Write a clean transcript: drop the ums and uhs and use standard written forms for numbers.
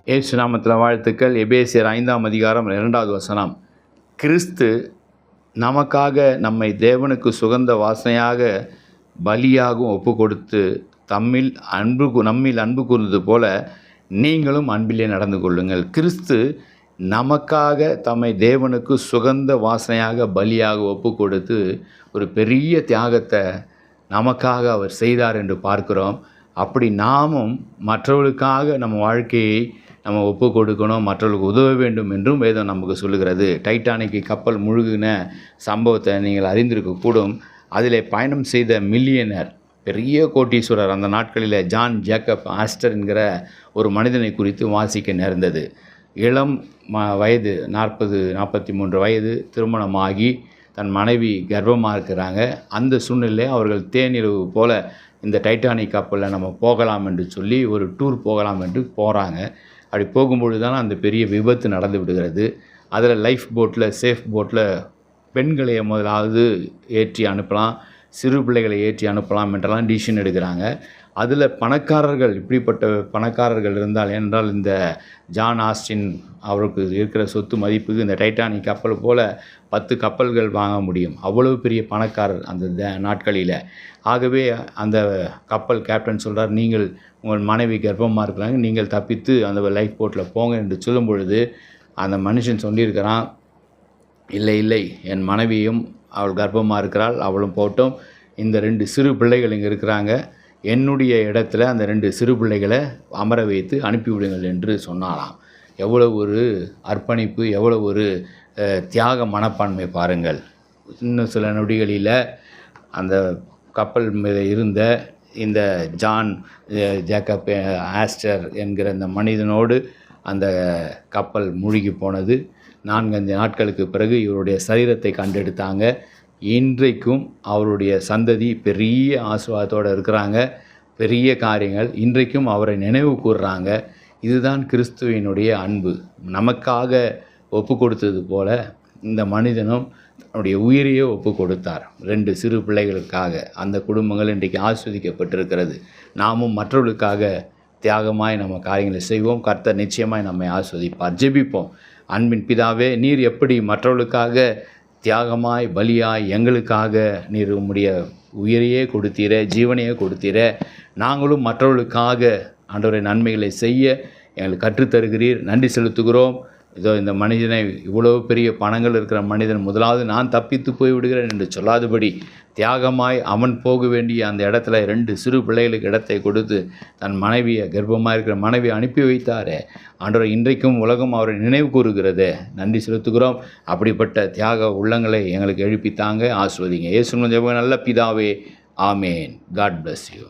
இயேசு நாமத்தில் வாழ்த்துக்கள். எபேசியர் 5ஆம் அதிகாரம் 2வது வசனம். கிறிஸ்து நமக்காக நம்மை தேவனுக்கு சுகந்த வாசனையாக பலியாகவும் ஒப்பு கொடுத்து நம்மில் அன்பு கூர்ந்தது போல நீங்களும் அன்பிலே நடந்து கொள்ளுங்கள். கிறிஸ்து நமக்காக தம்மை தேவனுக்கு சுகந்த வாசனையாக பலியாக ஒப்பு கொடுத்து ஒரு பெரிய தியாகத்தை நமக்காக அவர் செய்தார் என்று பார்க்கிறோம். அப்படி நாமும் மற்றவர்களுக்காக நம்ம வாழ்க்கையை நம்ம ஒப்பு கொடுக்கணும், மற்றவர்களுக்கு உதவ வேண்டும் என்றும் வேதம் நமக்கு சொல்லுகிறது. டைட்டானிக் கப்பல் முழுகின சம்பவத்தை நீங்கள் அறிந்திருக்கக்கூடும். அதில் பயணம் செய்த மில்லியனர், பெரிய கோட்டீஸ்வரர், அந்த நாட்களில் ஜான் ஜேக்கப் ஆஸ்டர் என்கிற ஒரு மனிதனை குறித்து வாசிக்க நேர்ந்தது. இளம் வயது 43 வயது, திருமணமாகி தன் மனைவி கர்ப்பமாக இருக்கிறாங்க. அந்த சூழ்நிலையில் அவர்கள் தேனிலவு போல் இந்த டைட்டானிக் கப்பலில் நம்ம போகலாம் என்று சொல்லி ஒரு டூர் போகலாம் என்று போகிறாங்க. அப்படி போகும்பொழுது தான் அந்த பெரிய விபத்து நடந்து விடுகிறது. அதில் லைஃப் போட்டில், சேஃப் போட்டில் பெண்களை முதலாவது ஏற்றி அனுப்பலாம், சிறு பிள்ளைகளை ஏற்றி அனுப்பலாம் என்றெல்லாம் டிசிஷன் எடுக்கிறாங்க. அதில் பணக்காரர்கள், இப்படிப்பட்ட பணக்காரர்கள் இருந்தால், என்றால் இந்த ஜான் ஆஸ்டின் அவருக்கு இருக்கிற சொத்து மதிப்புக்கு இந்த டைட்டானிக் கப்பல் போல் 10 கப்பல்கள் வாங்க முடியும். அவ்வளவு பெரிய பணக்காரர் அந்த நாட்களில். ஆகவே அந்த கப்பல் கேப்டன் சொல்கிறார், நீங்கள் உங்கள் மனைவி கர்ப்பமாக இருக்கிறாங்க, நீங்கள் தப்பித்து அந்த லைஃப் போட்டில் போங்க என்று சொல்லும் பொழுது அந்த மனுஷன் சொல்லியிருக்கிறான், இல்லை, என் மனைவியும் அவள் கர்ப்பமாக இருக்கிறாள், அவளும் போட்டும், இந்த 2 சிறு பிள்ளைகள் இங்கே இருக்கிறாங்க, என்னுடைய இடத்துல அந்த 2 சிறு பிள்ளைகளை அமர வைத்து அனுப்பிவிடுங்கள் என்று சொன்னாலாம். எவ்வளோ ஒரு அர்ப்பணிப்பு, எவ்வளோ ஒரு தியாக மனப்பான்மை பாருங்கள். இன்னும் சில நொடிகளில் அந்த கப்பல் மேலே இருந்த இந்த ஜான் ஜேக்கப் ஆஸ்டர் என்கிற அந்த மனிதனோடு அந்த கப்பல் மூழ்கி போனது. 4-5 நாட்களுக்கு பிறகு இவருடைய சரீரத்தை கண்டெடுத்தாங்க. இன்றைக்கும் அவருடைய சந்ததி பெரிய ஆசீர்வாதத்தோடு இருக்கிறாங்க. பெரிய காரியங்கள் இன்றைக்கும் அவரை நினைவு கூர்றாங்க. இதுதான் கிறிஸ்துவினுடைய அன்பு. நமக்காக ஒப்பு கொடுத்தது போல இந்த மனிதனும் தன்னுடைய உயிரையே ஒப்பு கொடுத்தார் 2 சிறு பிள்ளைகளுக்காக. அந்த குடும்பங்கள் இன்றைக்கு ஆஸ்வதிக்கப்பட்டிருக்கிறது. நாமும் மற்றவர்களுக்காக தியாகமாய் நம்ம காரியங்களை செய்வோம். கர்த்தர் நிச்சயமாய் நம்மை ஆஸ்வதிப்பார். ஜெபிப்போம். அன்பின் பிதாவே, நீர் எப்படி மற்றவர்களுக்காக தியாகமாய் பலியாய் எங்களுக்காக நீர் உம்முடைய உயிரையே கொடுத்தீரே, ஜீவனையே கொடுத்தீரே, நாங்களும் மற்றவர்களுக்காக ஆண்டவரை நன்மைகளை செய்ய எங்களுக்கு கற்றுத்தருகிறீர். நன்றி செலுத்துகிறோம். இதோ இந்த மனிதனை, இவ்வளோ பெரிய பணங்கள் இருக்கிற மனிதன் முதலாவது நான் தப்பித்து போய்விடுகிறேன் என்று சொல்லாதபடி தியாகமாய் அவன் போக வேண்டிய அந்த இடத்துல 2 சிறு பிள்ளைகளுக்கு இடத்தை கொடுத்து தன் மனைவியை, கர்ப்பமாக இருக்கிற மனைவியை அனுப்பி வைத்தாரே ஆண்டவரை, இன்றைக்கும் உலகம் அவரை நினைவு கூறுகிறதே. நன்றி செலுத்துகிறோம். அப்படிப்பட்ட தியாக உள்ளங்களை எங்களுக்கு எழுப்பித்தாங்க, ஆஸ்வதிங்க. இயேசுவின் ஜெபம் நல்ல பிதாவே, ஆமேன். God bless you.